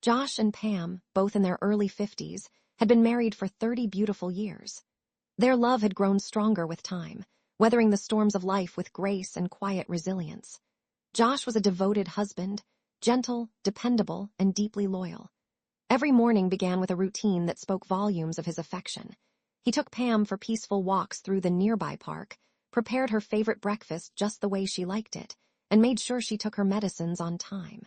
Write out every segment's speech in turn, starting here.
Josh and Pam, both in their early 50s, had been married for 30 beautiful years. Their love had grown stronger with time, weathering the storms of life with grace and quiet resilience. Josh was a devoted husband, gentle, dependable, and deeply loyal. Every morning began with a routine that spoke volumes of his affection. He took Pam for peaceful walks through the nearby park, prepared her favorite breakfast just the way she liked it, and made sure she took her medicines on time.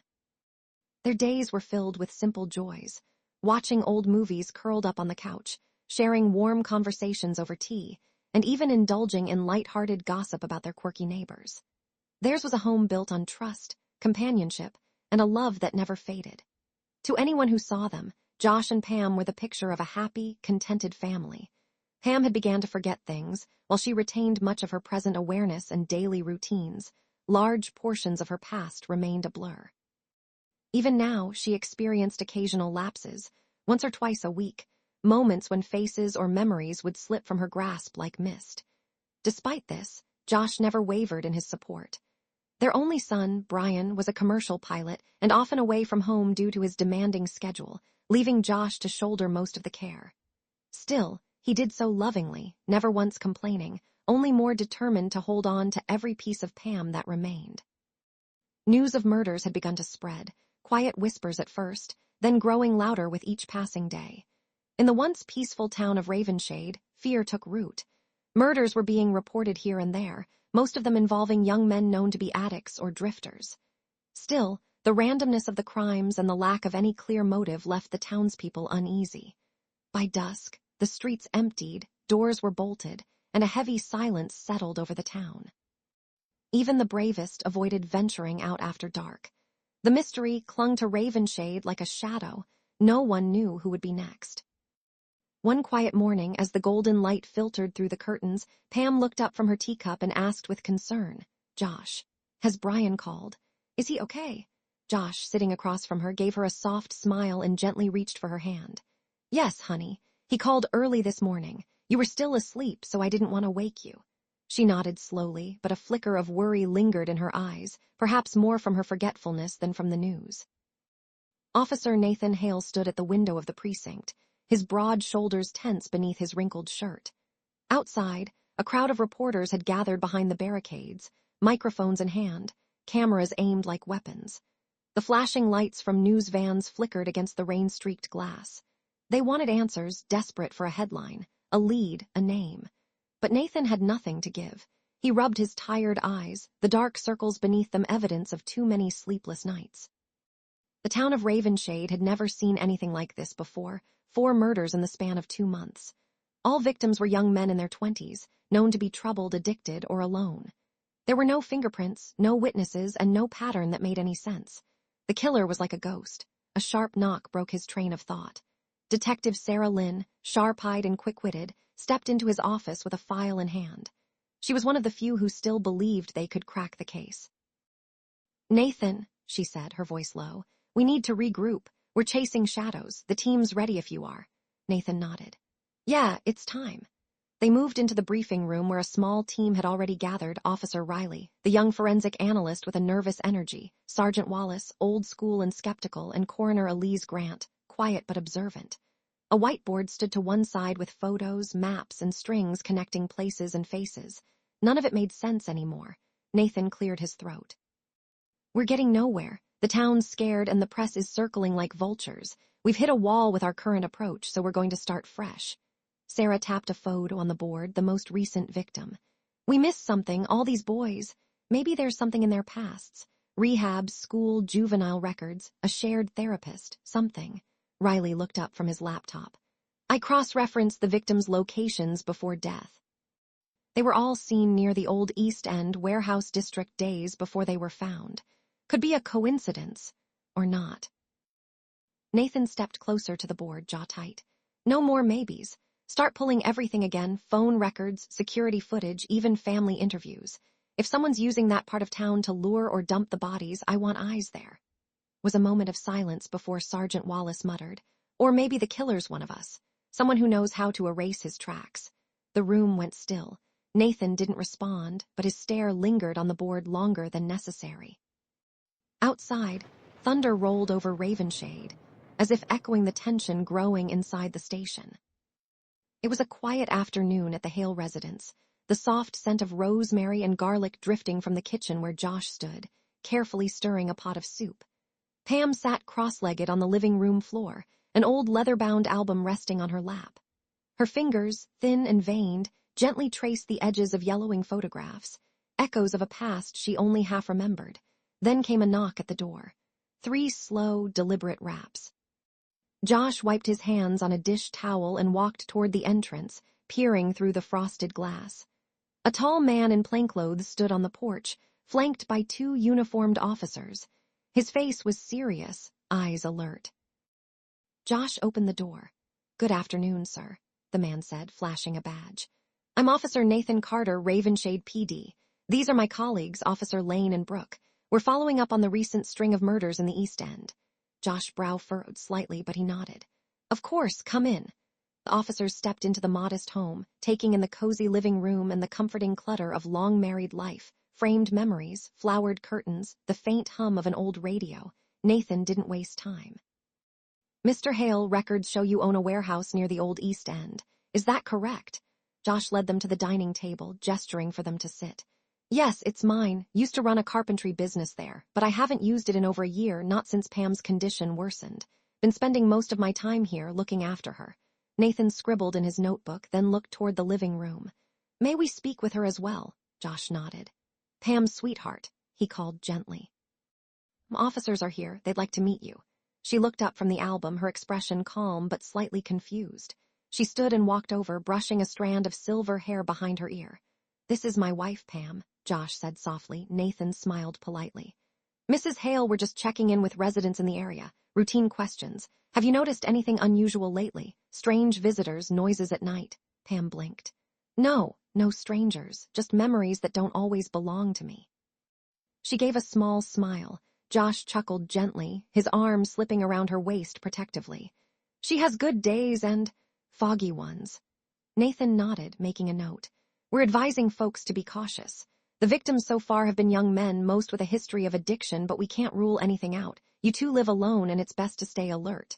Their days were filled with simple joys, watching old movies curled up on the couch, sharing warm conversations over tea, and even indulging in light-hearted gossip about their quirky neighbors. Theirs was a home built on trust, companionship, and a love that never faded. To anyone who saw them, Josh and Pam were the picture of a happy, contented family. Pam had begun to forget things, while she retained much of her present awareness and daily routines. Large portions of her past remained a blur. Even now, she experienced occasional lapses, once or twice a week, moments when faces or memories would slip from her grasp like mist. Despite this, Josh never wavered in his support. Their only son, Brian, was a commercial pilot and often away from home due to his demanding schedule, leaving Josh to shoulder most of the care. Still, he did so lovingly, never once complaining, only more determined to hold on to every piece of Pam that remained. News of murders had begun to spread, quiet whispers at first, then growing louder with each passing day. In the once peaceful town of Ravenshade, fear took root. Murders were being reported here and there, most of them involving young men known to be addicts or drifters. Still, the randomness of the crimes and the lack of any clear motive left the townspeople uneasy. By dusk, the streets emptied, doors were bolted, and a heavy silence settled over the town. Even the bravest avoided venturing out after dark. The mystery clung to Ravenshade like a shadow. No one knew who would be next. One quiet morning, as the golden light filtered through the curtains, Pam looked up from her teacup and asked with concern, "Josh, has Brian called? Is he okay?" Josh, sitting across from her, gave her a soft smile and gently reached for her hand. "Yes, honey. He called early this morning. You were still asleep, so I didn't want to wake you." She nodded slowly, but a flicker of worry lingered in her eyes, perhaps more from her forgetfulness than from the news. Officer Nathan Hale stood at the window of the precinct, his broad shoulders tense beneath his wrinkled shirt. Outside, a crowd of reporters had gathered behind the barricades, microphones in hand, cameras aimed like weapons. The flashing lights from news vans flickered against the rain-streaked glass. They wanted answers, desperate for a headline, a lead, a name. But Nathan had nothing to give. He rubbed his tired eyes, the dark circles beneath them evidence of too many sleepless nights. The town of Ravenshade had never seen anything like this before, 4 murders in the span of 2 months. All victims were young men in their 20s, known to be troubled, addicted, or alone. There were no fingerprints, no witnesses, and no pattern that made any sense. The killer was like a ghost. A sharp knock broke his train of thought. Detective Sarah Lynn, sharp-eyed and quick-witted, stepped into his office with a file in hand. She was one of the few who still believed they could crack the case. "Nathan," she said, her voice low, "we need to regroup. We're chasing shadows. The team's ready if you are." Nathan nodded. "Yeah, it's time." They moved into the briefing room where a small team had already gathered. Officer Riley, the young forensic analyst with a nervous energy, Sergeant Wallace, old school and skeptical, and Coroner Elise Grant, quiet but observant. A whiteboard stood to one side with photos, maps, and strings connecting places and faces. None of it made sense anymore. Nathan cleared his throat. "We're getting nowhere. The town's scared and the press is circling like vultures. We've hit a wall with our current approach, so we're going to start fresh." Sarah tapped a photo on the board, the most recent victim. "We missed something, all these boys. Maybe there's something in their pasts. Rehab, school, juvenile records, a shared therapist, something." Riley looked up from his laptop. "I cross-referenced the victims' locations before death. They were all seen near the old East End warehouse district days before they were found. Could be a coincidence, or not." Nathan stepped closer to the board, jaw tight. "No more maybes. Start pulling everything again, phone records, security footage, even family interviews. If someone's using that part of town to lure or dump the bodies, I want eyes there." Was a moment of silence before Sergeant Wallace muttered, "Or maybe the killer's one of us, someone who knows how to erase his tracks." The room went still. Nathan didn't respond, but his stare lingered on the board longer than necessary. Outside, thunder rolled over Ravenshade. as if echoing the tension growing inside the station. It was a quiet afternoon at the Hale residence, the soft scent of rosemary and garlic drifting from the kitchen where Josh stood, carefully stirring a pot of soup. Pam sat cross-legged on the living room floor, an old leather-bound album resting on her lap. Her fingers, thin and veined, gently traced the edges of yellowing photographs, echoes of a past she only half remembered. Then came a knock at the door. 3 slow, deliberate raps. Josh wiped his hands on a dish towel and walked toward the entrance, peering through the frosted glass. A tall man in plainclothes stood on the porch, flanked by 2 uniformed officers. His face was serious, eyes alert. Josh opened the door. "Good afternoon, sir," the man said, flashing a badge. "I'm Officer Nathan Carter, Ravenshade PD. These are my colleagues, Officer Lane and Brooke. We're following up on the recent string of murders in the East End." Josh's brow furrowed slightly, but he nodded. "Of course, come in." The officers stepped into the modest home, taking in the cozy living room and the comforting clutter of long married life, framed memories, flowered curtains, the faint hum of an old radio. Nathan didn't waste time. "Mr. Hale, records show you own a warehouse near the old East End. Is that correct?" Josh led them to the dining table, gesturing for them to sit. "Yes, it's mine. Used to run a carpentry business there, but I haven't used it in over a year, not since Pam's condition worsened. Been spending most of my time here, looking after her." Nathan scribbled in his notebook, then looked toward the living room. "May we speak with her as well?" Josh nodded. "Pam's sweetheart," he called gently. "Officers are here. They'd like to meet you." She looked up from the album, her expression calm but slightly confused. She stood and walked over, brushing a strand of silver hair behind her ear. "This is my wife, Pam," Josh said softly. Nathan smiled politely. "Mrs. Hale, we're just checking in with residents in the area. Routine questions. Have you noticed anything unusual lately? Strange visitors, noises at night?" Pam blinked. No strangers, just memories that don't always belong to me." She gave a small smile. Josh chuckled gently, his arm slipping around her waist protectively. "She has good days and foggy ones." Nathan nodded, making a note. "We're advising folks to be cautious. The victims so far have been young men, most with a history of addiction, but we can't rule anything out. You 2 live alone, and it's best to stay alert."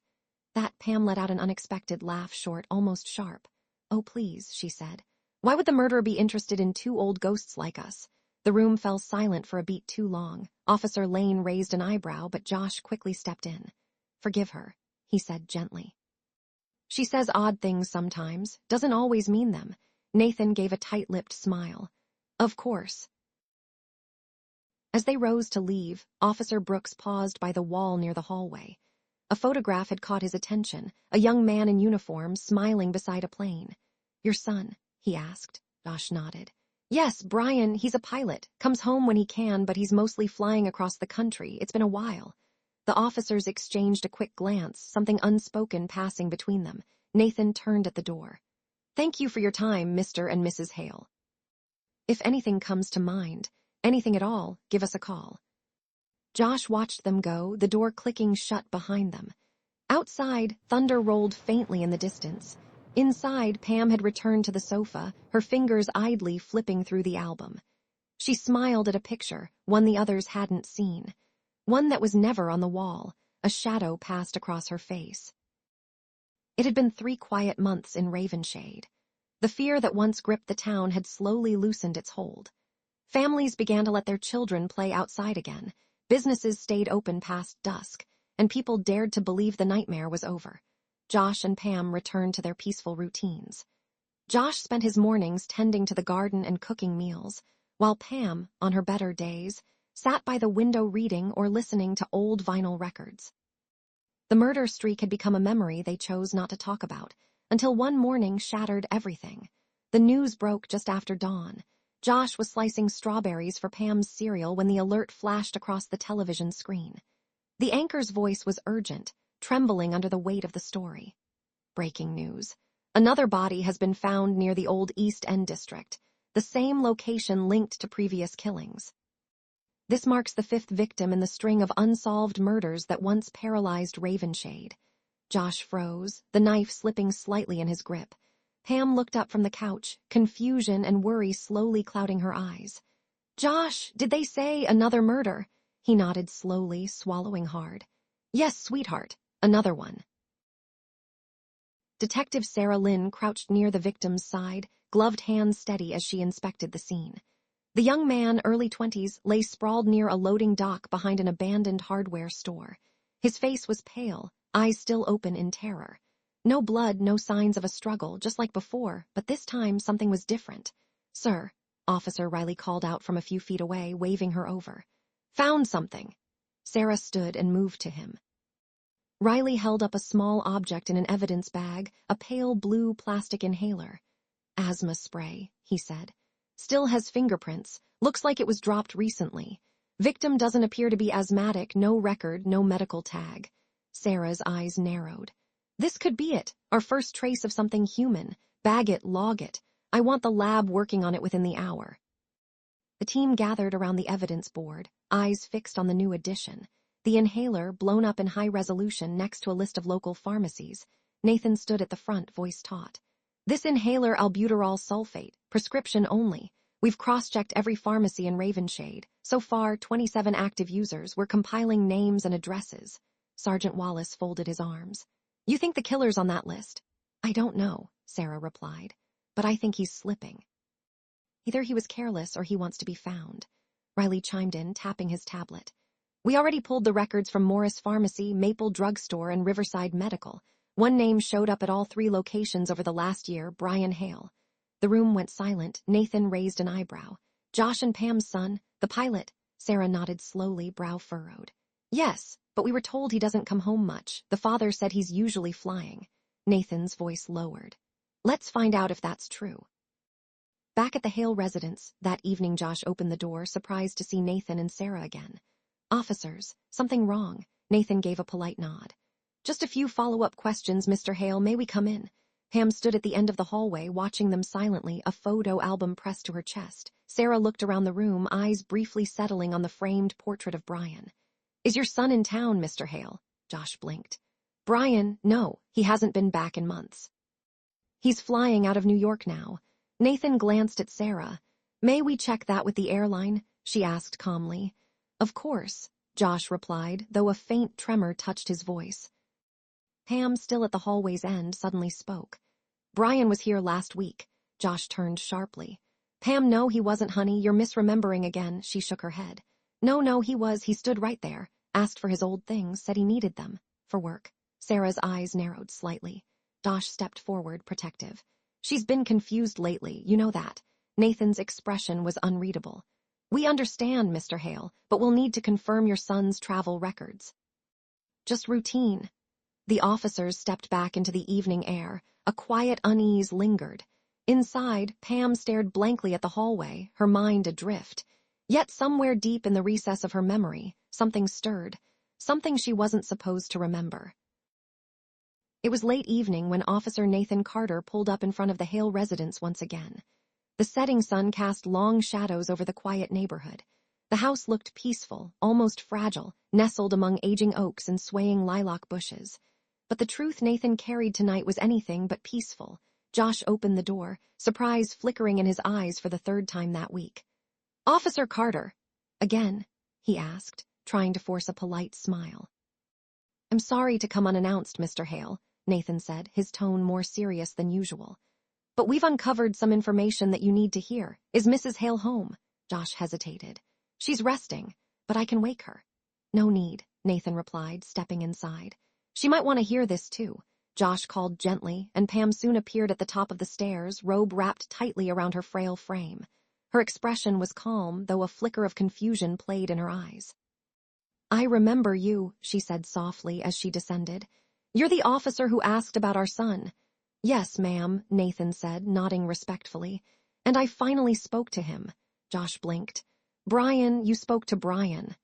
Pam let out an unexpected laugh, short, almost sharp. "Oh, please," she said. "Why would the murderer be interested in 2 old ghosts like us?" The room fell silent for a beat too long. Officer Lane raised an eyebrow, but Josh quickly stepped in. "Forgive her," he said gently. "She says odd things sometimes, doesn't always mean them." Nathan gave a tight-lipped smile. "Of course." As they rose to leave, Officer Brooks paused by the wall near the hallway. A photograph had caught his attention, a young man in uniform smiling beside a plane. "Your son?" he asked. Josh nodded. "Yes, Brian, he's a pilot. Comes home when he can, but he's mostly flying across the country. It's been a while." The officers exchanged a quick glance, something unspoken passing between them. Nathan turned at the door. "Thank you for your time, Mr. and Mrs. Hale. If anything comes to mind, anything at all, give us a call." Josh watched them go, the door clicking shut behind them. Outside, thunder rolled faintly in the distance. Inside, Pam had returned to the sofa, her fingers idly flipping through the album. She smiled at a picture, one the others hadn't seen. One that was never on the wall. A shadow passed across her face. It had been 3 quiet months in Ravenshade. The fear that once gripped the town had slowly loosened its hold. Families began to let their children play outside again. Businesses stayed open past dusk, and people dared to believe the nightmare was over. Josh and Pam returned to their peaceful routines. Josh spent his mornings tending to the garden and cooking meals, while Pam, on her better days, sat by the window reading or listening to old vinyl records. The murder streak had become a memory they chose not to talk about, until one morning shattered everything. The news broke just after dawn. Josh was slicing strawberries for Pam's cereal when the alert flashed across the television screen. The anchor's voice was urgent, trembling under the weight of the story. "Breaking news. Another body has been found near the old East End district, the same location linked to previous killings. This marks the 5th victim in the string of unsolved murders that once paralyzed Ravenshade." Josh froze, the knife slipping slightly in his grip. Pam looked up from the couch, confusion and worry slowly clouding her eyes. "Josh, did they say another murder?" He nodded slowly, swallowing hard. "Yes, sweetheart. Another one. Detective Sarah Lynn crouched near the victim's side, gloved hands steady as she inspected the scene. The young man, early 20s, lay sprawled near a loading dock behind an abandoned hardware store. His face was pale, eyes still open in terror. No blood, no signs of a struggle, just like before, but this time something was different. "Sir," Officer Riley called out from a few feet away, waving her over. "Found something." Sarah stood and moved to him. Riley held up a small object in an evidence bag, a pale blue plastic inhaler. "Asthma spray," he said. "Still has fingerprints. Looks like it was dropped recently. Victim doesn't appear to be asthmatic, no record, no medical tag." Sarah's eyes narrowed. "This could be it, our first trace of something human. Bag it, log it. I want the lab working on it within the hour." The team gathered around the evidence board, eyes fixed on the new addition. The inhaler, blown up in high resolution next to a list of local pharmacies. Nathan stood at the front, voice taut. "This inhaler albuterol sulfate, prescription only. We've cross-checked every pharmacy in Ravenshade. So far, 27 active users. We're compiling names and addresses." Sergeant Wallace folded his arms. "You think the killer's on that list?" "I don't know," Sarah replied. "But I think he's slipping. Either he was careless or he wants to be found." Riley chimed in, tapping his tablet. "We already pulled the records from Morris Pharmacy, Maple Drugstore, and Riverside Medical. One name showed up at all 3 locations over the last year, Brian Hale." The room went silent. Nathan raised an eyebrow. "Josh and Pam's son, the pilot." Sarah nodded slowly, brow furrowed. "Yes, but we were told he doesn't come home much. The father said he's usually flying." Nathan's voice lowered. "Let's find out if that's true." Back at the Hale residence, that evening Josh opened the door, surprised to see Nathan and Sarah again. "Officers, something wrong." Nathan gave a polite nod. "Just a few follow-up questions, Mr. Hale. May we come in?" Pam stood at the end of the hallway, watching them silently, a photo album pressed to her chest. Sarah looked around the room, eyes briefly settling on the framed portrait of Brian. "Is your son in town, Mr. Hale?" Josh blinked. "Brian, no, he hasn't been back in months. He's flying out of New York now." Nathan glanced at Sarah. "May we check that with the airline?" she asked calmly. "Of course," Josh replied, though a faint tremor touched his voice. Pam, still at the hallway's end, suddenly spoke. "Brian was here last week." Josh turned sharply. "Pam, no, he wasn't, honey. You're misremembering again." She shook her head. No, he was. He stood right there, asked for his old things, said he needed them. For work." Sarah's eyes narrowed slightly. Josh stepped forward, protective. "She's been confused lately, you know that." Nathan's expression was unreadable. "We understand, Mr. Hale, but we'll need to confirm your son's travel records." "Just routine." The officers stepped back into the evening air. A quiet unease lingered. Inside, Pam stared blankly at the hallway, her mind adrift. Yet somewhere deep in the recess of her memory, something stirred, something she wasn't supposed to remember. It was late evening when Officer Nathan Carter pulled up in front of the Hale residence once again. The setting sun cast long shadows over the quiet neighborhood. The house looked peaceful, almost fragile, nestled among aging oaks and swaying lilac bushes. But the truth Nathan carried tonight was anything but peaceful. Josh opened the door, surprise flickering in his eyes for the 3rd time that week. "Officer Carter." "Again?" he asked, trying to force a polite smile. "I'm sorry to come unannounced, Mr. Hale," Nathan said, his tone more serious than usual. "But we've uncovered some information that you need to hear. Is Mrs. Hale home?" Josh hesitated. "She's resting, but I can wake her." "No need," Nathan replied, stepping inside. "She might want to hear this too." Josh called gently, and Pam soon appeared at the top of the stairs, robe wrapped tightly around her frail frame. Her expression was calm, though a flicker of confusion played in her eyes. "I remember you," she said softly as she descended. "You're the officer who asked about our son." "Yes, ma'am," Nathan said, nodding respectfully. "And I finally spoke to him." Josh blinked. "Brian, you spoke to Brian."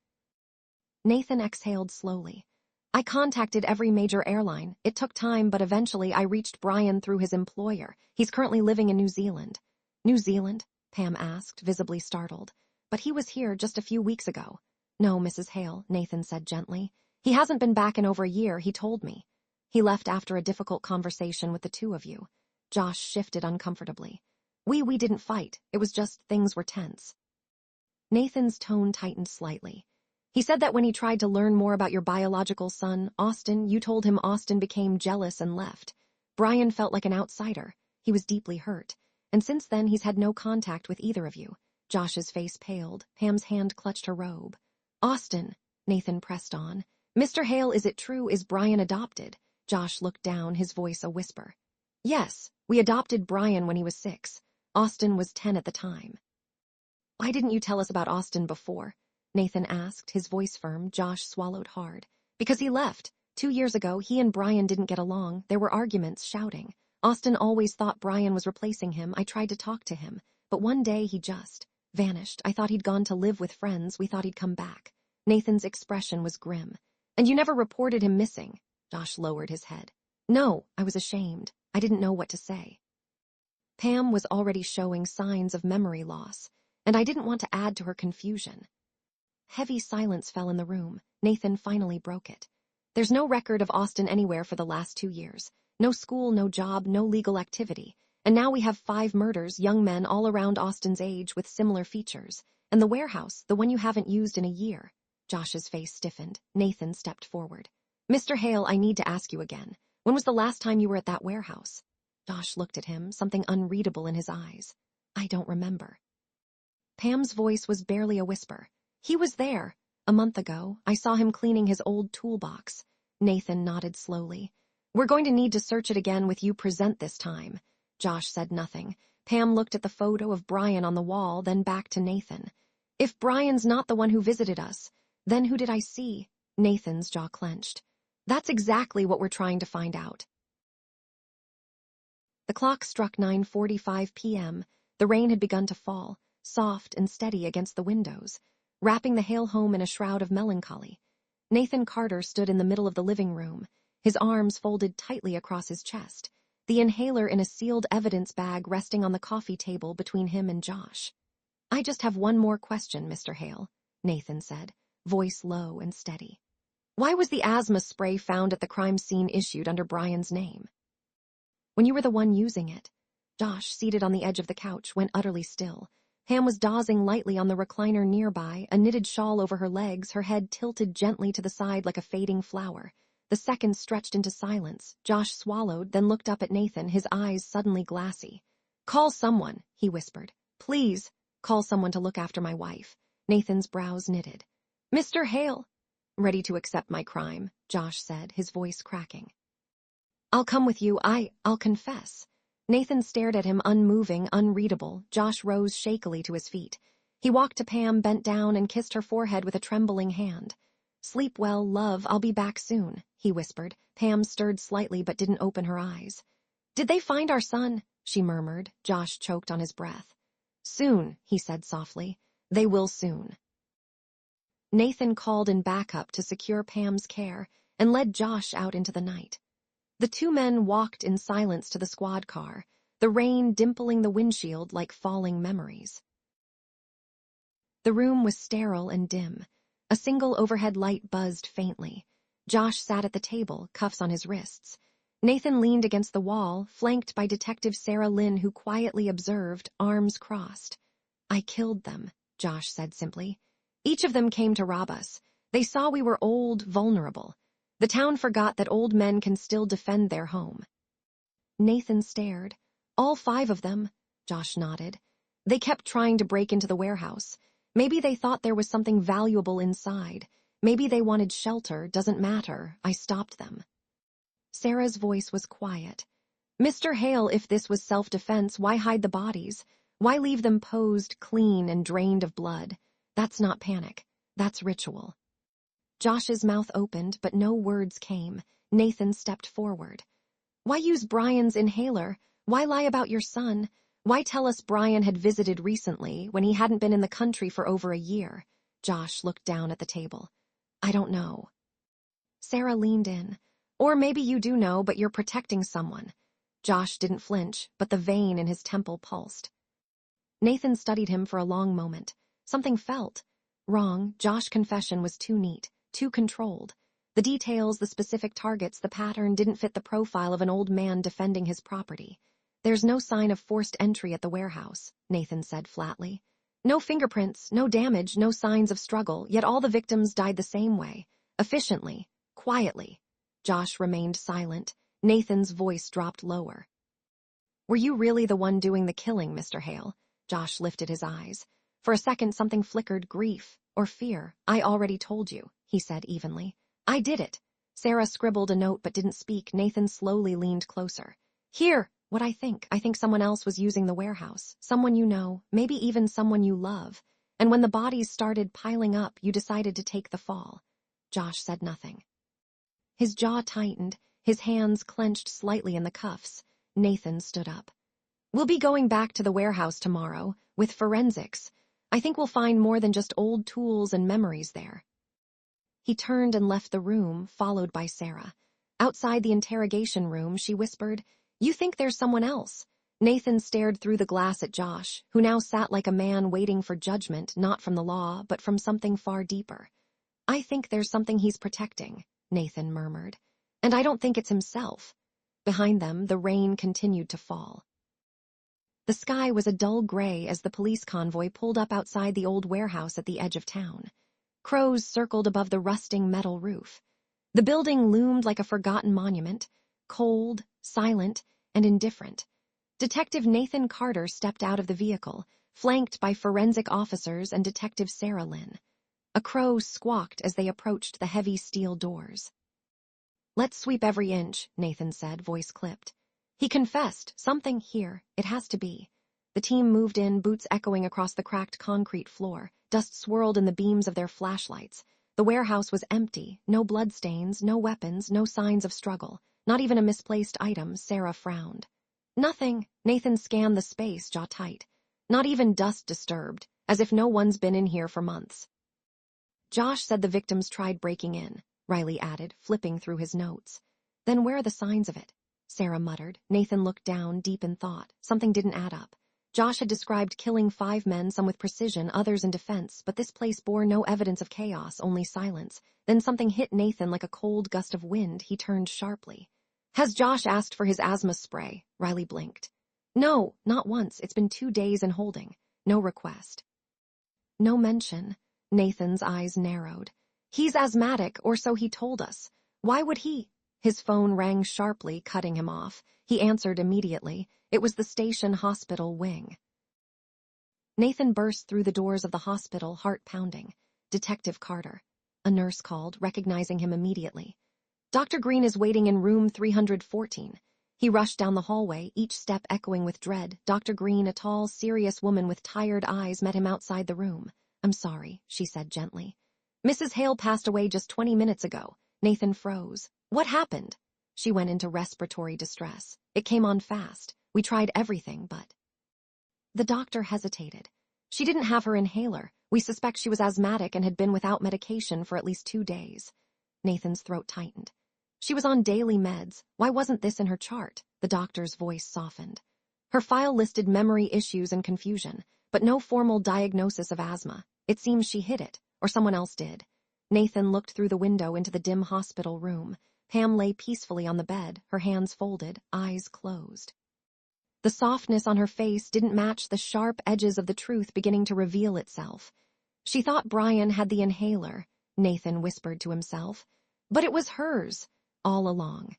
Nathan exhaled slowly. "I contacted every major airline. It took time, but eventually I reached Brian through his employer. He's currently living in New Zealand." "New Zealand?" Pam asked, visibly startled. "But he was here just a few weeks ago." "No, Mrs. Hale," Nathan said gently. "He hasn't been back in over a year, he told me. He left after a difficult conversation with the 2 of you." Josh shifted uncomfortably. We didn't fight. It was just things were tense." Nathan's tone tightened slightly. He said that when he tried to learn more about your biological son, Austin, you told him Austin became jealous and left. Brian felt like an outsider. He was deeply hurt. And since then, he's had no contact with either of you. Josh's face paled. Pam's hand clutched her robe. Austin, Nathan pressed on. Mr. Hale, is it true? Is Brian adopted? Josh looked down, his voice a whisper. Yes, we adopted Brian when he was 6. Austin was 10 at the time. Why didn't you tell us about Austin before? Nathan asked, his voice firm. Josh swallowed hard. Because he left. 2 years ago, he and Brian didn't get along. There were arguments, shouting. Austin always thought Brian was replacing him. I tried to talk to him. But one day he just vanished. I thought he'd gone to live with friends. We thought he'd come back. Nathan's expression was grim. And you never reported him missing? Josh lowered his head. No, I was ashamed. I didn't know what to say. Pam was already showing signs of memory loss, and I didn't want to add to her confusion. Heavy silence fell in the room. Nathan finally broke it. There's no record of Austin anywhere for the last 2 years. No school, no job, no legal activity. And now we have 5 murders, young men all around Austin's age with similar features. And the warehouse, the one you haven't used in a year. Josh's face stiffened. Nathan stepped forward. Mr. Hale, I need to ask you again. When was the last time you were at that warehouse? Josh looked at him, something unreadable in his eyes. I don't remember. Pam's voice was barely a whisper. He was there. A month ago, I saw him cleaning his old toolbox. Nathan nodded slowly. We're going to need to search it again with you present this time. Josh said nothing. Pam looked at the photo of Brian on the wall, then back to Nathan. If Brian's not the one who visited us, then who did I see? Nathan's jaw clenched. That's exactly what we're trying to find out. The clock struck 9:45 p.m. The rain had begun to fall, soft and steady against the windows, wrapping the Hale home in a shroud of melancholy. Nathan Carter stood in the middle of the living room, his arms folded tightly across his chest, the inhaler in a sealed evidence bag resting on the coffee table between him and Josh. I just have one more question, Mr. Hale, Nathan said, voice low and steady. Why was the asthma spray found at the crime scene issued under Brian's name? When you were the one using it. Josh, seated on the edge of the couch, went utterly still. Pam was dozing lightly on the recliner nearby, a knitted shawl over her legs, her head tilted gently to the side like a fading flower. The seconds stretched into silence. Josh swallowed, then looked up at Nathan, his eyes suddenly glassy. Call someone, he whispered. Please, call someone to look after my wife. Nathan's brows knitted. Mr. Hale. Ready to accept my crime, Josh said, his voice cracking. I'll come with you. I'll confess. Nathan stared at him, unmoving, unreadable. Josh rose shakily to his feet. He walked to Pam, bent down, and kissed her forehead with a trembling hand. Sleep well, love, I'll be back soon, he whispered. Pam stirred slightly but didn't open her eyes. Did they find our son? She murmured. Josh choked on his breath. Soon, he said softly. They will soon. Nathan called in backup to secure Pam's care and led Josh out into the night. The 2 men walked in silence to the squad car, the rain dimpling the windshield like falling memories. The room was sterile and dim. A single overhead light buzzed faintly. Josh sat at the table, cuffs on his wrists. Nathan leaned against the wall, flanked by Detective Sarah Lynn, who quietly observed, arms crossed. I killed them, Josh said simply. Each of them came to rob us. They saw we were old, vulnerable. The town forgot that old men can still defend their home. Nathan stared. All 5 of them, Josh nodded. They kept trying to break into the warehouse. Maybe they thought there was something valuable inside. Maybe they wanted shelter, doesn't matter. I stopped them. Sarah's voice was quiet. Mr. Hale, if this was self-defense, why hide the bodies? Why leave them posed, clean, and drained of blood? That's not panic. That's ritual. Josh's mouth opened, but no words came. Nathan stepped forward. Why use Brian's inhaler? Why lie about your son? Why tell us Brian had visited recently when he hadn't been in the country for over a year? Josh looked down at the table. I don't know. Sarah leaned in. Or maybe you do know, but you're protecting someone. Josh didn't flinch, but the vein in his temple pulsed. Nathan studied him for a long moment. Something felt wrong. Josh's confession was too neat, too controlled. The details, the specific targets, the pattern didn't fit the profile of an old man defending his property. There's no sign of forced entry at the warehouse, Nathan said flatly. No fingerprints, no damage, no signs of struggle, yet all the victims died the same way. Efficiently, quietly. Josh remained silent. Nathan's voice dropped lower. Were you really the one doing the killing, Mr. Hale? Josh lifted his eyes. For a second something flickered, grief or fear. I already told you, he said evenly. I did it. Sarah scribbled a note but didn't speak. Nathan slowly leaned closer. Here, what I think. I think someone else was using the warehouse. Someone you know, maybe even someone you love. And when the bodies started piling up, you decided to take the fall. Josh said nothing. His jaw tightened, his hands clenched slightly in the cuffs. Nathan stood up. We'll be going back to the warehouse tomorrow, with forensics. I think we'll find more than just old tools and memories there. He turned and left the room, followed by Sarah. Outside the interrogation room, she whispered, You think there's someone else? Nathan stared through the glass at Josh, who now sat like a man waiting for judgment, not from the law, but from something far deeper. I think there's something he's protecting, Nathan murmured. And I don't think it's himself. Behind them, the rain continued to fall. The sky was a dull gray as the police convoy pulled up outside the old warehouse at the edge of town. Crows circled above the rusting metal roof. The building loomed like a forgotten monument, cold, silent, and indifferent. Detective Nathan Carter stepped out of the vehicle, flanked by forensic officers and Detective Sarah Lynn. A crow squawked as they approached the heavy steel doors. Let's sweep every inch, Nathan said, voice clipped. He confessed, something here, it has to be. The team moved in, boots echoing across the cracked concrete floor. Dust swirled in the beams of their flashlights. The warehouse was empty, no bloodstains, no weapons, no signs of struggle. Not even a misplaced item. Sarah frowned. Nothing. Nathan scanned the space, jaw tight. Not even dust disturbed, as if no one's been in here for months. Josh said the victims tried breaking in, Riley added, flipping through his notes. Then where are the signs of it? Sarah muttered. Nathan looked down, deep in thought. Something didn't add up. Josh had described killing 5 men, some with precision, others in defense, but this place bore no evidence of chaos, only silence. Then something hit Nathan like a cold gust of wind. He turned sharply. Has Josh asked for his asthma spray? Riley blinked. No, not once. It's been 2 days in holding. No request. No mention. Nathan's eyes narrowed. He's asthmatic, or so he told us. Why would he? His phone rang sharply, cutting him off. He answered immediately. It was the station hospital wing. Nathan burst through the doors of the hospital, heart pounding. Detective Carter. A nurse called, recognizing him immediately. Dr. Green is waiting in room 314. He rushed down the hallway, each step echoing with dread. Dr. Green, a tall, serious woman with tired eyes, met him outside the room. I'm sorry, she said gently. Mrs. Hale passed away just 20 minutes ago. Nathan froze. What happened? She went into respiratory distress. It came on fast. We tried everything, but... The doctor hesitated. She didn't have her inhaler. We suspect she was asthmatic and had been without medication for at least 2 days. Nathan's throat tightened. She was on daily meds. Why wasn't this in her chart? The doctor's voice softened. Her file listed memory issues and confusion, but no formal diagnosis of asthma. It seems she hid it, or someone else did. Nathan looked through the window into the dim hospital room. Pam lay peacefully on the bed, her hands folded, eyes closed. The softness on her face didn't match the sharp edges of the truth beginning to reveal itself. She thought Brian had the inhaler, Nathan whispered to himself. But it was hers, all along.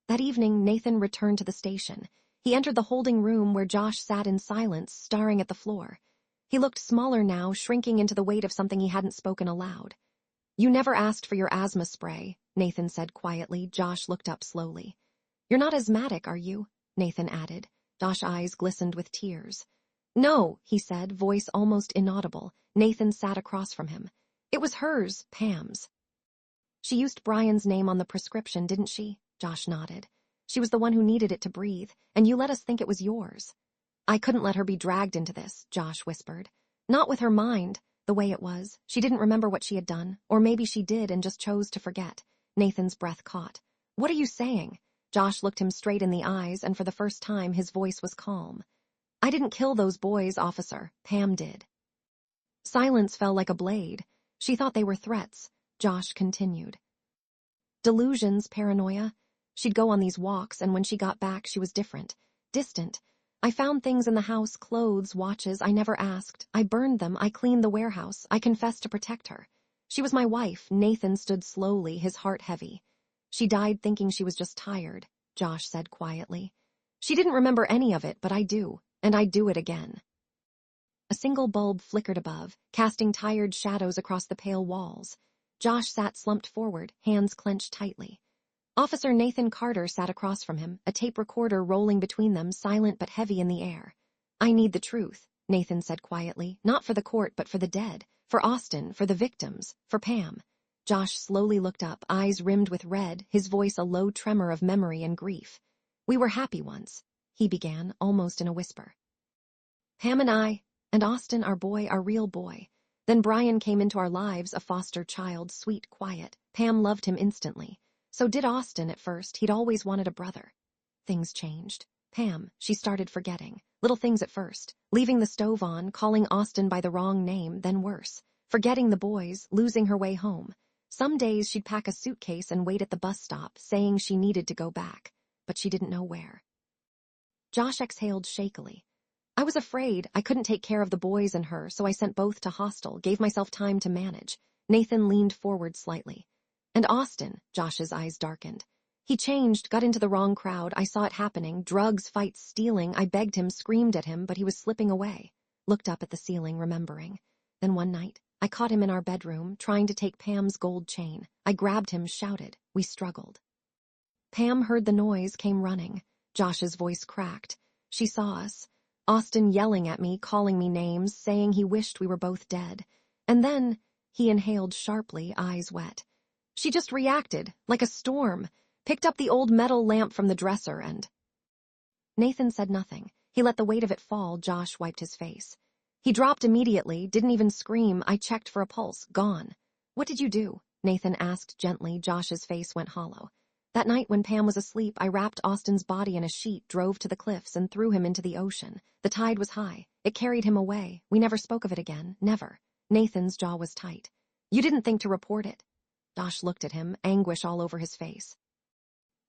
That evening, Nathan returned to the station. He entered the holding room where Josh sat in silence, staring at the floor. He looked smaller now, shrinking into the weight of something he hadn't spoken aloud. You never asked for your asthma spray, Nathan said quietly. Josh looked up slowly. You're not asthmatic, are you? Nathan added. Josh's eyes glistened with tears. No, he said, voice almost inaudible. Nathan sat across from him. It was hers, Pam's. She used Brian's name on the prescription, didn't she? Josh nodded. She was the one who needed it to breathe, and you let us think it was yours. I couldn't let her be dragged into this, Josh whispered. Not with her mind, the way it was. She didn't remember what she had done, or maybe she did and just chose to forget. Nathan's breath caught. What are you saying? Josh looked him straight in the eyes, and for the first time his voice was calm. I didn't kill those boys, officer. Pam did. Silence fell like a blade. She thought they were threats. Josh continued. Delusions, paranoia. She'd go on these walks, and when she got back she was different. Distant. I found things in the house, clothes, watches I never asked. I burned them. I cleaned the warehouse. I confessed to protect her. She was my wife." Nathan stood slowly, his heart heavy. "She died thinking she was just tired," Josh said quietly. "She didn't remember any of it, but I do, and I'd do it again." A single bulb flickered above, casting tired shadows across the pale walls. Josh sat slumped forward, hands clenched tightly. Officer Nathan Carter sat across from him, a tape recorder rolling between them, silent but heavy in the air. "I need the truth," Nathan said quietly, "not for the court, but for the dead, for Austin, for the victims, for Pam." Josh slowly looked up, eyes rimmed with red, his voice a low tremor of memory and grief. "We were happy once," he began, almost in a whisper. "Pam and Austin, our boy, our real boy. Then Brian came into our lives, a foster child, sweet, quiet. Pam loved him instantly. So did Austin at first. He'd always wanted a brother. Things changed. Pam, she started forgetting. Little things at first. Leaving the stove on, calling Austin by the wrong name, then worse. Forgetting the boys, losing her way home. Some days she'd pack a suitcase and wait at the bus stop, saying she needed to go back. But she didn't know where." Josh exhaled shakily. "I was afraid. I couldn't take care of the boys and her, so I sent both to hostel, gave myself time to manage." Nathan leaned forward slightly. "And Austin," Josh's eyes darkened. "He changed, got into the wrong crowd. I saw it happening. Drugs, fights, stealing. I begged him, screamed at him, but he was slipping away." Looked up at the ceiling, remembering. "Then one night, I caught him in our bedroom, trying to take Pam's gold chain. I grabbed him, shouted. We struggled. Pam heard the noise, came running. Josh's voice cracked. She saw us. Austin yelling at me, calling me names, saying he wished we were both dead. And then, he inhaled sharply, eyes wet. She just reacted, like a storm, picked up the old metal lamp from the dresser and... Nathan said nothing. He let the weight of it fall. Josh wiped his face. He dropped immediately, didn't even scream. I checked for a pulse. Gone. What did you do? Nathan asked gently. Josh's face went hollow. That night when Pam was asleep, I wrapped Austin's body in a sheet, drove to the cliffs, and threw him into the ocean. The tide was high. It carried him away. We never spoke of it again. Never. Nathan's jaw was tight. You didn't think to report it? Josh looked at him, anguish all over his face.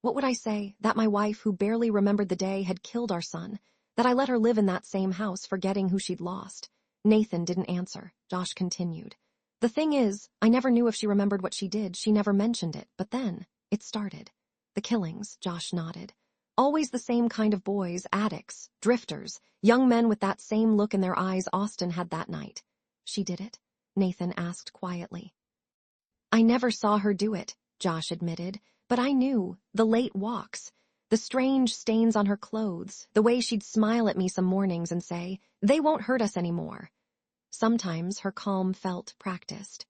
What would I say? That my wife, who barely remembered the day, had killed our son? That I let her live in that same house, forgetting who she'd lost? Nathan didn't answer. Josh continued. The thing is, I never knew if she remembered what she did. She never mentioned it. But then, it started. The killings, Josh nodded. Always the same kind of boys, addicts, drifters, young men with that same look in their eyes Austin had that night. She did it? Nathan asked quietly. I never saw her do it, Josh admitted, but I knew. The late walks, the strange stains on her clothes, the way she'd smile at me some mornings and say, they won't hurt us anymore. Sometimes her calm felt practiced.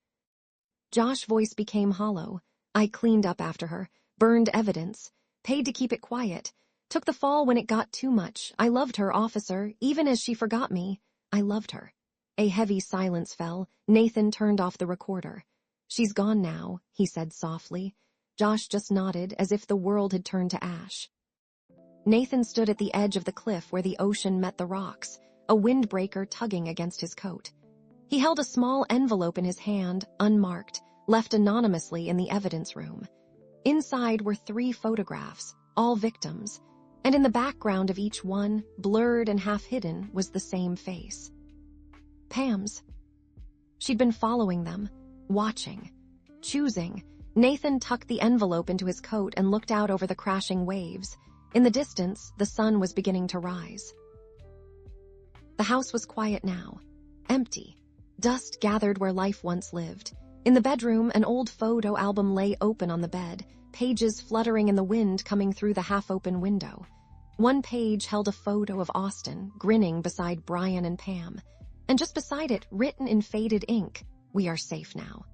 Josh's voice became hollow. I cleaned up after her, burned evidence, paid to keep it quiet, took the fall when it got too much. I loved her, officer, even as she forgot me. I loved her. A heavy silence fell. Nathan turned off the recorder. She's gone now, he said softly. Josh just nodded, as if the world had turned to ash. Nathan stood at the edge of the cliff where the ocean met the rocks, a windbreaker tugging against his coat. He held a small envelope in his hand, unmarked, left anonymously in the evidence room. Inside were 3 photographs, all victims, and in the background of each one, blurred and half hidden, was the same face. Pam's. She'd been following them, watching, choosing. Nathan tucked the envelope into his coat and looked out over the crashing waves. In the distance, the sun was beginning to rise. The house was quiet now, empty. Dust gathered where life once lived. In the bedroom, an old photo album lay open on the bed, pages fluttering in the wind coming through the half-open window. One page held a photo of Austin, grinning beside Brian and Pam. And just beside it, written in faded ink, "We are safe now."